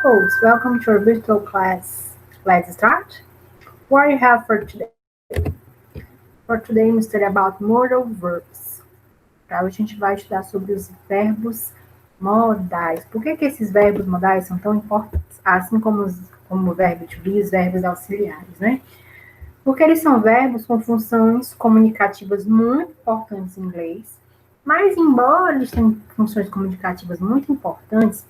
folks, welcome to our virtual class. Let's start. What do you have for today? For today, we study about modal verbs. Para hoje a gente vai estudar sobre os verbos modais. Por que esses verbos modais são tão importantes? Assim como o verbo to be, os verbos auxiliares, né? Porque eles são verbos com funções comunicativas muito importantes em inglês, mas embora eles tenham funções comunicativas muito importantes,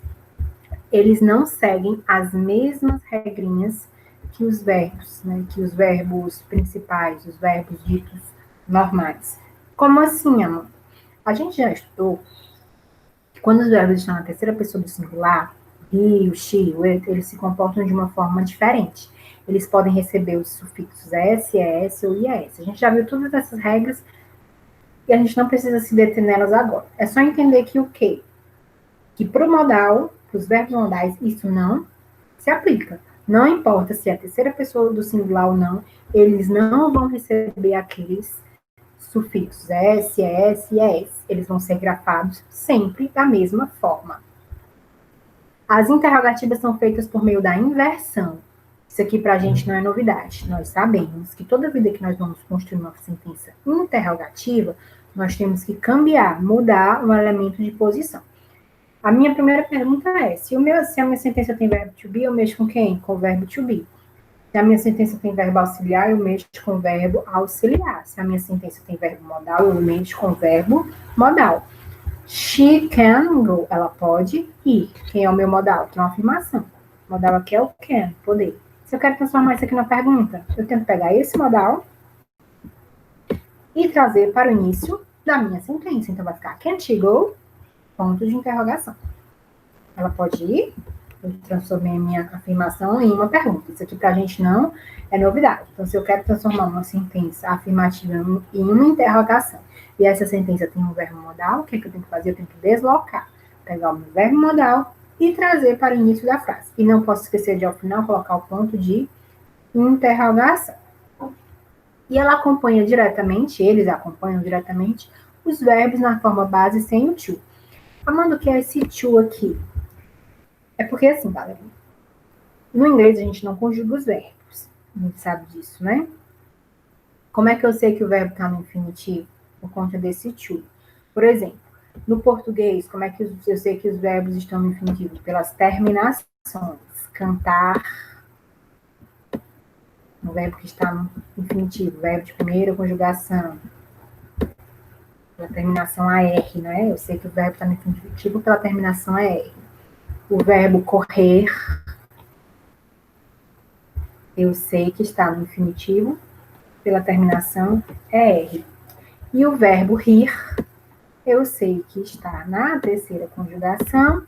eles não seguem as mesmas regrinhas que os verbos, né? Que os verbos principais, os verbos ditos normais. Como assim, amor? A gente já estudou que quando os verbos estão na terceira pessoa do singular, he, o she, o it, eles se comportam de uma forma diferente. Eles podem receber os sufixos s, es ou ies. A gente já viu todas essas regras e a gente não precisa se deter nelas agora. É só entender que o quê? Que para o modal, para os verbos modais, isso não se aplica. Não importa se é a terceira pessoa do singular ou não, eles não vão receber aqueles sufixos s, es e es. Eles vão ser grafados sempre da mesma forma. As interrogativas são feitas por meio da inversão. Isso aqui para a gente não é novidade. Nós sabemos que toda vida que nós vamos construir uma sentença interrogativa, nós temos que cambiar, mudar um elemento de posição. A minha primeira pergunta é, se a minha sentença tem verbo to be, eu mexo com quem? Com o verbo to be. Se a minha sentença tem verbo auxiliar, eu mexo com o verbo auxiliar. Se a minha sentença tem verbo modal, eu mexo com o verbo modal. She can go. Ela pode ir. Quem é o meu modal? Tem uma afirmação. O modal aqui é o can, poder. Se eu quero transformar isso aqui na pergunta, eu tenho que pegar esse modal e trazer para o início da minha sentença. Então, vai ficar can she go? Ponto de interrogação. Ela pode ir? Eu transformei a minha afirmação em uma pergunta. Isso aqui para a gente não é novidade. Então, se eu quero transformar uma sentença afirmativa em uma interrogação, e essa sentença tem um verbo modal, o que eu tenho que fazer? Eu tenho que deslocar. Pegar o meu verbo modal e trazer para o início da frase. E não posso esquecer de, ao final, colocar o ponto de interrogação. E ela acompanha diretamente, eles acompanham diretamente, os verbos na forma base sem o to. Amanda, o que é esse to aqui? É porque assim, galera, no inglês a gente não conjuga os verbos. A gente sabe disso, né? Como é que eu sei que o verbo está no infinitivo? Por conta desse to. Por exemplo, no português, como é que eu sei que os verbos estão no infinitivo? Pelas terminações. Cantar, o verbo que está no infinitivo, verbo de primeira conjugação. Pela terminação AR, né? Eu sei que o verbo está no infinitivo pela terminação AR. O verbo correr, eu sei que está no infinitivo pela terminação ER. E o verbo rir, eu sei que está na terceira conjugação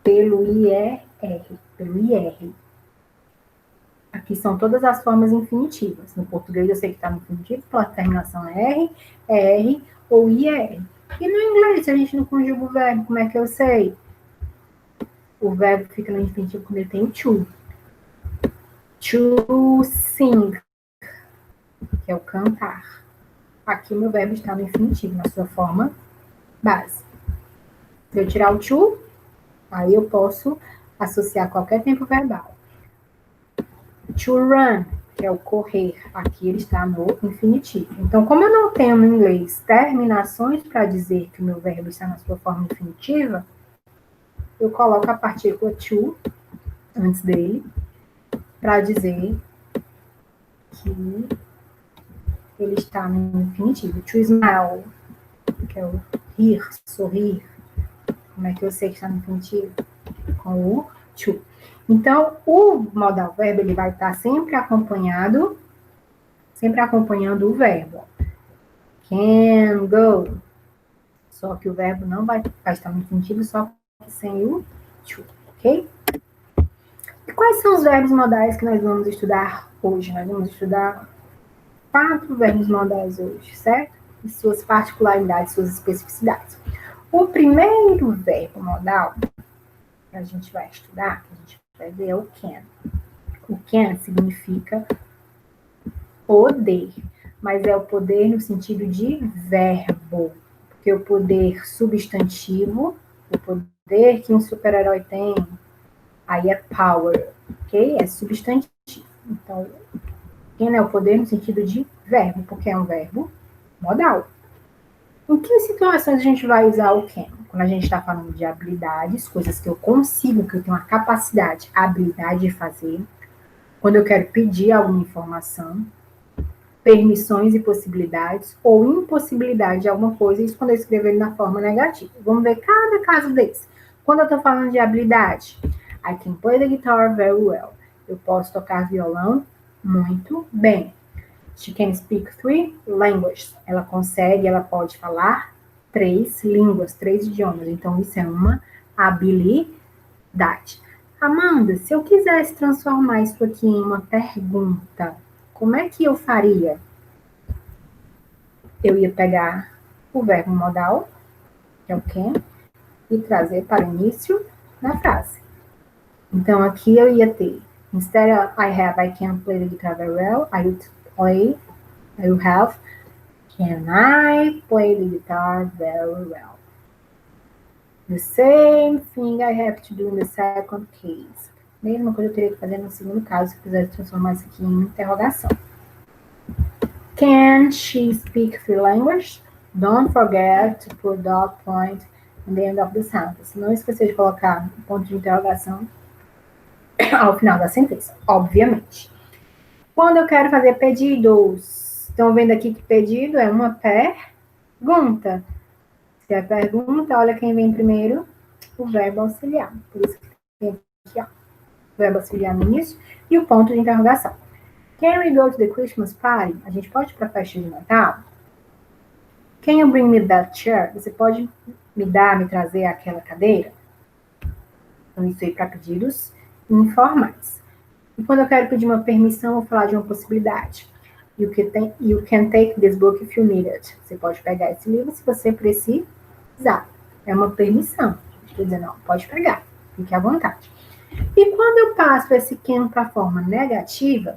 pelo IER, pelo IR. Aqui são todas as formas infinitivas. No português eu sei que está no infinitivo pela terminação ER, ER ou IR. E no inglês, se a gente não conjuga o verbo, como é que eu sei? O verbo fica no infinitivo quando ele tem o to. To sing, que é o cantar. Aqui o meu verbo está no infinitivo, na sua forma base. Se eu tirar o to, aí eu posso associar qualquer tempo verbal. To run, que é o correr, aqui ele está no infinitivo. Então, como eu não tenho no inglês terminações para dizer que o meu verbo está na sua forma infinitiva, eu coloco a partícula to antes dele para dizer que ele está no infinitivo. To smile, que é o rir, sorrir. Como é que eu sei que está no infinitivo? Com o to. Então, o modal verbo, ele vai estar sempre acompanhando o verbo. Can go. Só que o verbo não vai estar no infinitivo, só que sem o to, ok? E quais são os verbos modais que nós vamos estudar hoje? Nós vamos estudar 4 verbos modais hoje, certo? E suas particularidades, suas especificidades. O primeiro verbo modal que a gente vai estudar, que a gente vai ver, é o can. O can significa poder, mas é o poder no sentido de verbo, porque o poder substantivo O poder que um super-herói tem, aí é power, ok? É substantivo. Então, can é o poder no sentido de verbo, porque é um verbo modal. Em que situações a gente vai usar o can? Quando a gente está falando de habilidades, coisas que eu consigo, que eu tenho a capacidade, a habilidade de fazer. Quando eu quero pedir alguma informação, permissões e possibilidades, ou impossibilidade de alguma coisa, isso quando eu escrevo ele na forma negativa. Vamos ver cada caso desse. Quando eu estou falando de habilidade, I can play the guitar very well. Eu posso tocar violão muito bem. She can speak 3 languages. Ela consegue, ela pode falar 3 línguas, 3 idiomas. Então, isso é uma habilidade. Amanda, se eu quisesse transformar isso aqui em uma pergunta, como é que eu faria? Eu ia pegar o verbo modal, que é o can, e trazer para o início da frase. Então, aqui eu ia ter, instead of I can play the guitar very well, I will have, can I play the guitar very well? The same thing I have to do in the second case. Mesma coisa eu teria que fazer no segundo caso, se eu quisesse transformar isso aqui em uma interrogação. Can she speak 3 languages? Don't forget to put dot point at the end of the sentence. Não esqueça de colocar o ponto de interrogação ao final da sentença, obviamente. Quando eu quero fazer pedidos, estão vendo aqui que pedido é uma pergunta. Se é pergunta, olha quem vem primeiro, o verbo auxiliar. Por isso que tem aqui, ó, o verbo auxiliar no início e o ponto de interrogação. Can we go to the Christmas party? A gente pode ir para a festa de Natal? Can you bring me that chair? Você pode me trazer aquela cadeira? Então, isso aí para pedidos informais. E quando eu quero pedir uma permissão, eu vou falar de uma possibilidade. You can take this book if you need it. Você pode pegar esse livro se você precisar. É uma permissão. Quer dizer, não, pode pegar. Fique à vontade. E quando eu passo esse can para a forma negativa,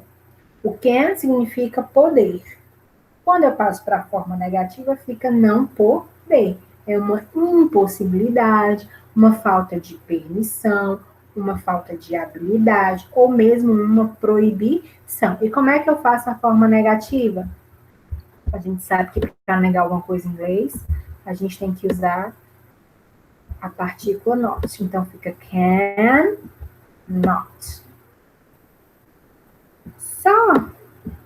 o can significa poder. Quando eu passo para a forma negativa, fica não poder. É uma impossibilidade, uma falta de permissão, uma falta de habilidade, ou mesmo uma proibição. E como é que eu faço a forma negativa? A gente sabe que para negar alguma coisa em inglês, a gente tem que usar a partícula not. Então, fica can not. Só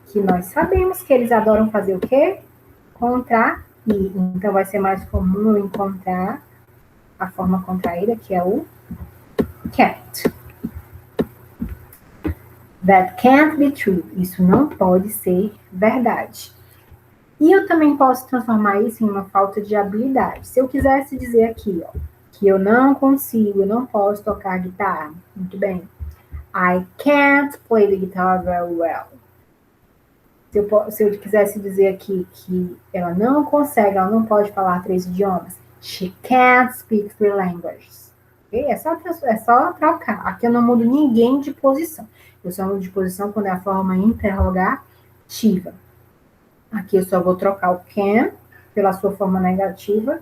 que nós sabemos que eles adoram fazer o quê? Contrair. Então, vai ser mais comum eu encontrar a forma contraída, que é o can't. That can't be true. Isso não pode ser verdade. E eu também posso transformar isso em uma falta de habilidade. Se eu quisesse dizer aqui, ó, que eu não consigo, eu não posso tocar guitarra, muito bem. I can't play the guitar very well. Se eu quisesse dizer aqui que ela não consegue, ela não pode falar 3 idiomas, she can't speak 3 languages. Okay? É só trocar. Aqui eu não mudo ninguém de posição. Eu só mudo de posição quando é a forma interrogativa. Aqui eu só vou trocar o can pela sua forma negativa,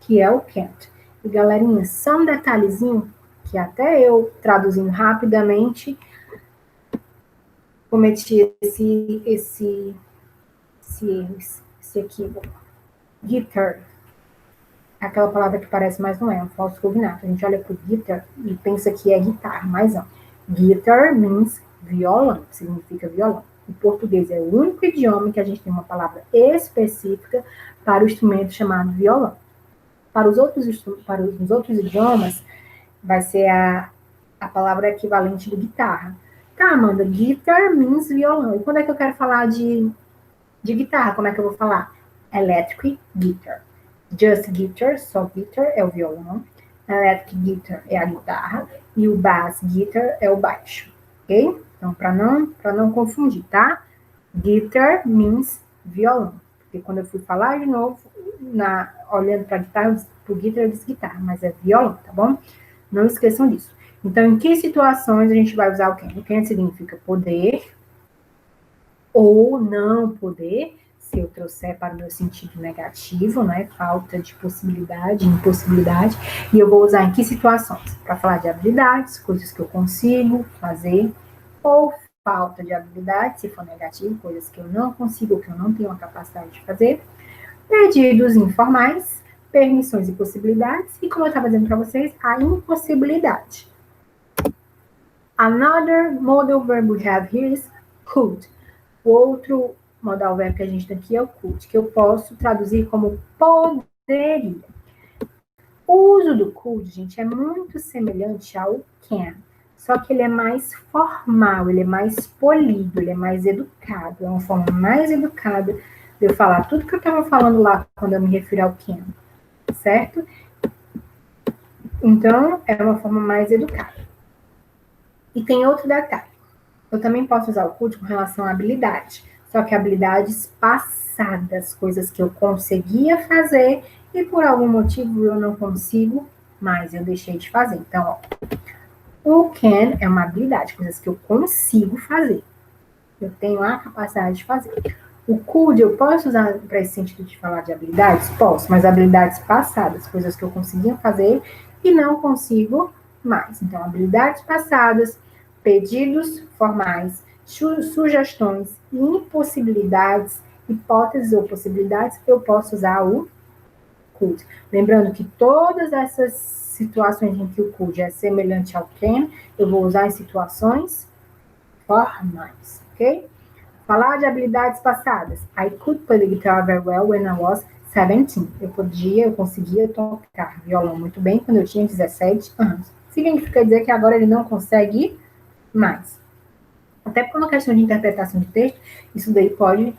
que é o can't. E galerinha, só um detalhezinho, que até eu, traduzindo rapidamente, cometi esse equívoco. Guitar. Aquela palavra que parece, mas não é, um falso cognato. A gente olha pro guitar e pensa que é guitarra, mas não. Guitar means violão, significa violão. O português é o único idioma que a gente tem uma palavra específica para o instrumento chamado violão. Para os outros idiomas, vai ser a palavra equivalente de guitarra. Tá, Amanda, guitar means violão. E quando é que eu quero falar de guitarra? Como é que eu vou falar? Electric guitar. Just guitar, só guitar é o violão. Electric guitar é a guitarra. E o bass guitar é o baixo. Ok? Então, para não confundir, tá? Guitar means violão. Porque quando eu fui falar de novo, olhando para a guitarra, pro guitar eu disse guitarra, mas é violão, tá bom? Não esqueçam disso. Então, em que situações a gente vai usar o can? O can significa poder ou não poder, se eu trouxer para o meu sentido negativo, né? Falta de possibilidade, impossibilidade. E eu vou usar em que situações? Para falar de habilidades, coisas que eu consigo fazer, ou falta de habilidade, se for negativo, coisas que eu não consigo, que eu não tenho a capacidade de fazer. Pedidos informais, permissões e possibilidades. E como eu estava dizendo para vocês, a impossibilidade. Another modal verb we have here is could. O outro modal verbo que a gente tem aqui é o could, que eu posso traduzir como poderia. O uso do could, gente, é muito semelhante ao can, só que ele é mais formal, ele é mais polido, ele é mais educado. É uma forma mais educada de eu falar tudo que eu estava falando lá quando eu me refiro ao can, certo? Então, é uma forma mais educada. E tem outro detalhe. Eu também posso usar o could com relação à habilidade, só que habilidades passadas, coisas que eu conseguia fazer e por algum motivo eu não consigo, mas eu deixei de fazer. Então, ó, o can é uma habilidade, coisas que eu consigo fazer. Eu tenho a capacidade de fazer. O could eu posso usar para esse sentido de falar de habilidades? Posso, mas habilidades passadas, coisas que eu conseguia fazer e não consigo mais. Então, habilidades passadas, pedidos formais, sugestões, impossibilidades, hipóteses ou possibilidades, eu posso usar o could. Lembrando que todas essas situações em que o could é semelhante ao can, eu vou usar em situações formais, ok? Falar de habilidades passadas. I could play the guitar very well when I was 17. Eu conseguia tocar violão muito bem quando eu tinha 17 anos. Significa dizer que agora ele não consegue mais. Até por uma questão de interpretação de texto, isso daí pode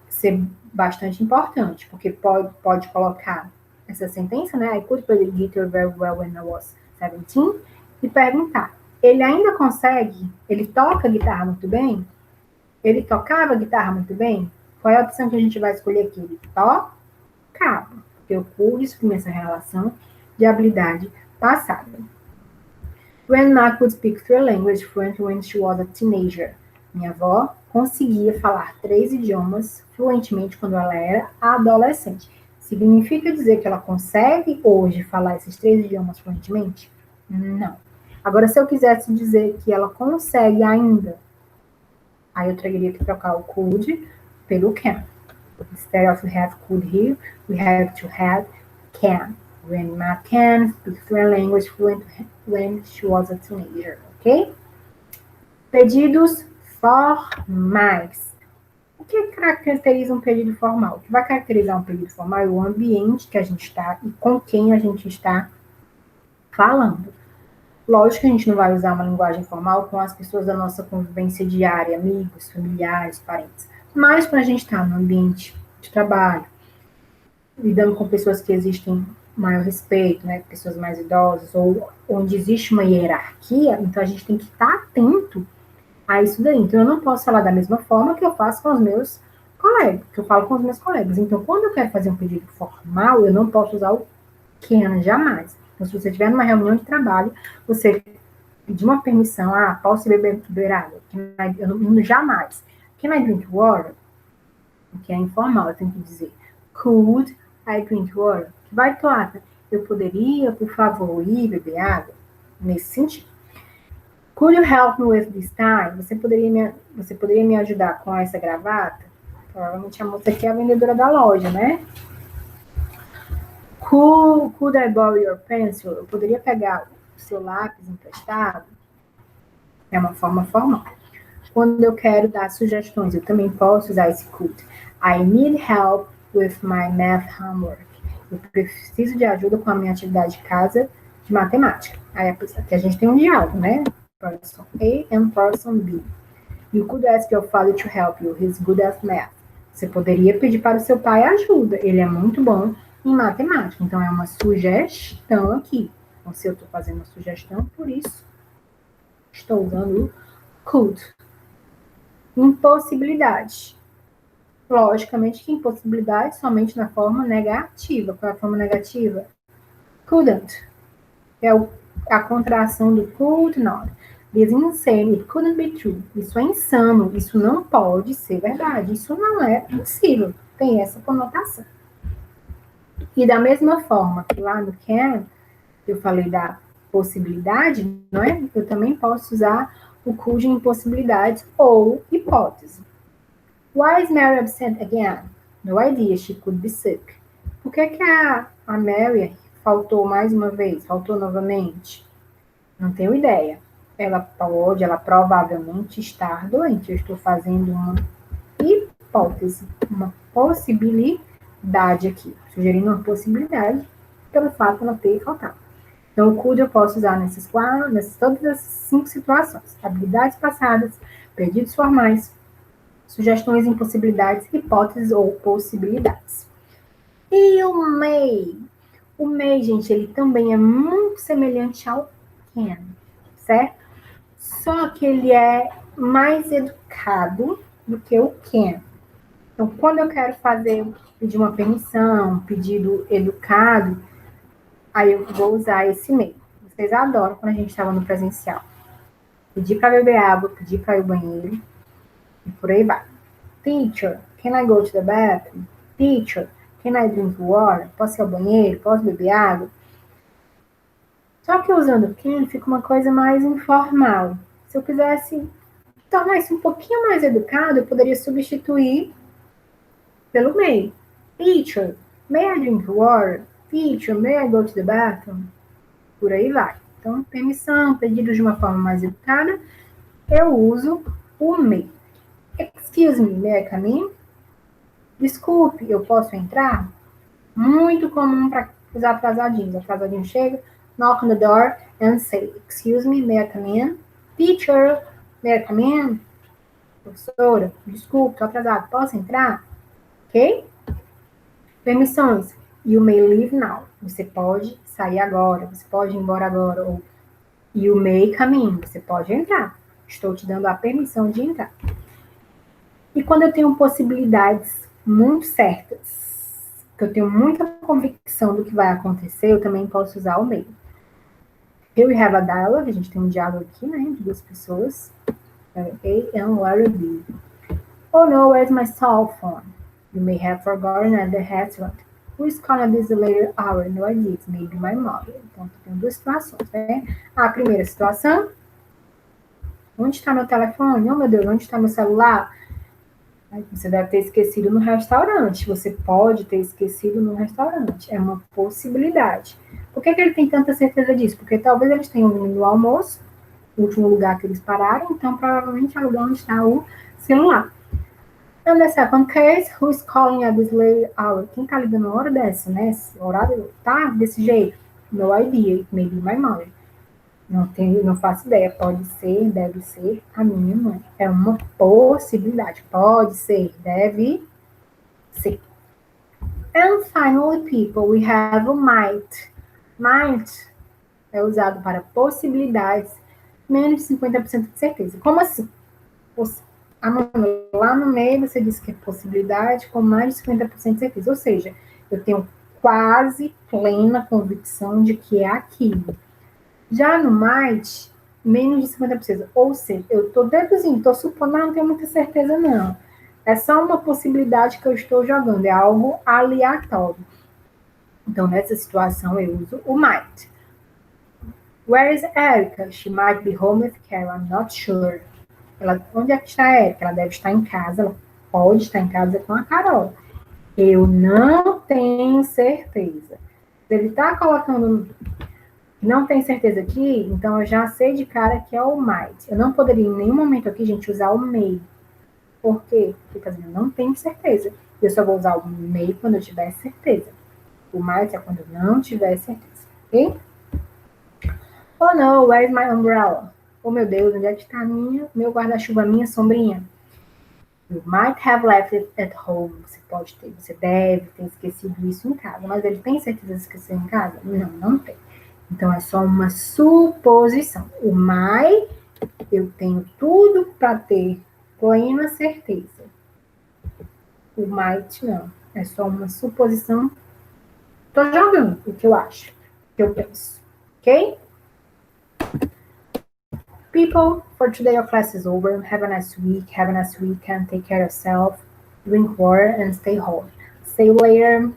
ser bastante importante, porque pode colocar essa sentença, né? I could play the guitar very well when I was 17, e perguntar, ele ainda consegue, ele toca guitarra muito bem? Ele tocava guitarra muito bem? Qual é a opção que a gente vai escolher aqui? Ele tocava, porque o could exprime essa relação de habilidade passada. Grandma could speak three languages fluently when she was a teenager. Minha avó conseguia falar 3 idiomas fluentemente quando ela era adolescente. Significa dizer que ela consegue hoje falar esses 3 idiomas fluentemente? Não. Agora, se eu quisesse dizer que ela consegue ainda, aí eu teria que trocar o could pelo can. Instead of have could here, we have to have can. Grandma can speak three languages fluently when she was a teenager, ok? Pedidos formais. O que caracteriza um pedido formal? O que vai caracterizar um pedido formal é o ambiente que a gente está e com quem a gente está falando. Lógico que a gente não vai usar uma linguagem formal com as pessoas da nossa convivência diária, amigos, familiares, parentes. Mas quando a gente está no ambiente de trabalho, lidando com pessoas que existem maior respeito, né, pessoas mais idosas, ou onde existe uma hierarquia, então a gente tem que estar atento a isso daí. Então eu não posso falar da mesma forma que eu faço com os meus colegas, que eu falo com os meus colegas. Então quando eu quero fazer um pedido formal, eu não posso usar o can jamais. Então se você estiver numa reunião de trabalho, você pedir uma permissão, posso beber água? Eu não, jamais. Can I drink water? Que é informal, eu tenho que dizer could I drink water? Vai, Toata, eu poderia, por favor, ir beber água? Nesse sentido. Could you help me with this tie? Você poderia me ajudar com essa gravata? Provavelmente a moça aqui é a vendedora da loja, né? Could I borrow your pencil? Eu poderia pegar o seu lápis emprestado? É uma forma formal. Quando eu quero dar sugestões, eu também posso usar esse could. I need help with my math homework. Eu preciso de ajuda com a minha atividade de casa de matemática. Aí aqui a gente tem um diálogo, né? Person A and person B. You could ask your father to help you. He's good at math. Você poderia pedir para o seu pai ajuda. Ele é muito bom em matemática. Então, é uma sugestão aqui. Então, se eu estou fazendo uma sugestão, por isso, estou usando o could. Impossibilidade. Logicamente que impossibilidade somente na forma negativa. Qual é a forma negativa? Couldn't. É a contração do could not. This is insane. It couldn't be true. Isso é insano. Isso não pode ser verdade. Isso não é possível. Tem essa conotação. E da mesma forma que lá no can, eu falei da possibilidade, não é? Eu também posso usar o could em possibilidades ou hipótese. Why is Mary absent again? No idea, she could be sick. Por que a Mary faltou mais uma vez? Faltou novamente? Não tenho ideia. Ela provavelmente estar doente. Eu estou fazendo uma hipótese, uma possibilidade aqui. Sugerindo uma possibilidade pelo fato de ela ter faltado. Então, o could eu posso usar nessas todas as 5 situações. Habilidades passadas, pedidos formais, sugestões em possibilidades, hipóteses ou possibilidades. E o may? O may, gente, ele também é muito semelhante ao can, certo? Só que ele é mais educado do que o can. Então, quando eu quero pedir uma permissão, um pedido educado, aí eu vou usar esse may. Vocês adoram quando a gente estava no presencial. Pedir para beber água, pedir para ir ao banheiro, e por aí vai. Teacher, can I go to the bathroom? Teacher, can I drink water? Posso ir ao banheiro? Posso beber água? Só que usando can fica uma coisa mais informal. Se eu quisesse tornar isso um pouquinho mais educado, eu poderia substituir pelo may. Teacher, may I drink water? Teacher, may I go to the bathroom? Por aí vai. Então, permissão, pedido de uma forma mais educada, eu uso o may. Excuse me, may I come in? Desculpe, eu posso entrar? Muito comum para os atrasadinhos. O atrasadinho chega, knock on the door and say, excuse me, may I come in? Teacher, may I come in? Professora, desculpe, estou atrasado, posso entrar? Ok? Permissões. You may leave now. Você pode sair agora, você pode ir embora agora. Ou you may come in. Você pode entrar. Estou te dando a permissão de entrar. E quando eu tenho possibilidades muito certas, que eu tenho muita convicção do que vai acontecer, eu também posso usar o may. Here we have a dialogue. A gente tem um diálogo aqui, né? De duas pessoas. A and letter B. Oh no, where's my cell phone? You may have forgotten at the restaurant. Who is calling at this later hour? No idea. It's maybe my mother. Então, tem duas situações, né? A primeira situação. Onde está meu telefone? Oh, meu Deus, onde está meu celular? Você deve ter esquecido no restaurante. Você pode ter esquecido no restaurante. É uma possibilidade. Por que ele tem tanta certeza disso? Porque talvez eles tenham vindo no almoço, o último lugar que eles pararam, então provavelmente é o lugar onde está o celular. And the second case, who is calling at this late hour? Quem tá ligando na hora dessa, né? Esse horário tá desse jeito? No idea, it may be my mother. Não faço ideia. Pode ser, deve ser a minha mãe. É uma possibilidade. Pode ser, deve ser. And finally, people, we have a might. Might é usado para possibilidades menos de 50% de certeza. Como assim? Lá no meio você disse que é possibilidade com mais de 50% de certeza. Ou seja, eu tenho quase plena convicção de que é aquilo. Já no might, menos de 50%. Ou seja, eu estou deduzindo, estou supondo, mas não tenho muita certeza, não. É só uma possibilidade que eu estou jogando, é algo aleatório. Então, nessa situação, eu uso o might. Where is Erica? She might be home with Carol, I'm not sure. Onde é que está a Erica? Ela deve estar em casa, ela pode estar em casa com a Carol. Eu não tenho certeza. Se ele está colocando não tem certeza aqui, então eu já sei de cara que é o might. Eu não poderia em nenhum momento aqui, gente, usar o may. Por quê? Porque eu não tenho certeza. Eu só vou usar o may quando eu tiver certeza. O might é quando eu não tiver certeza. Ok? Oh no, where is my umbrella? Oh meu Deus, onde é que está meu guarda-chuva, minha sombrinha? You might have left it at home. Você deve ter esquecido isso em casa. Mas ele tem certeza de esquecer em casa? Não, não tem. Então, é só uma suposição. O my, eu tenho tudo para ter plena certeza. O might, não. É só uma suposição. Estou jogando o que eu acho, o que eu penso. Ok? People, for today our class is over. Have a nice week. Have a nice weekend. Take care of yourself. Drink water and stay home. See you later.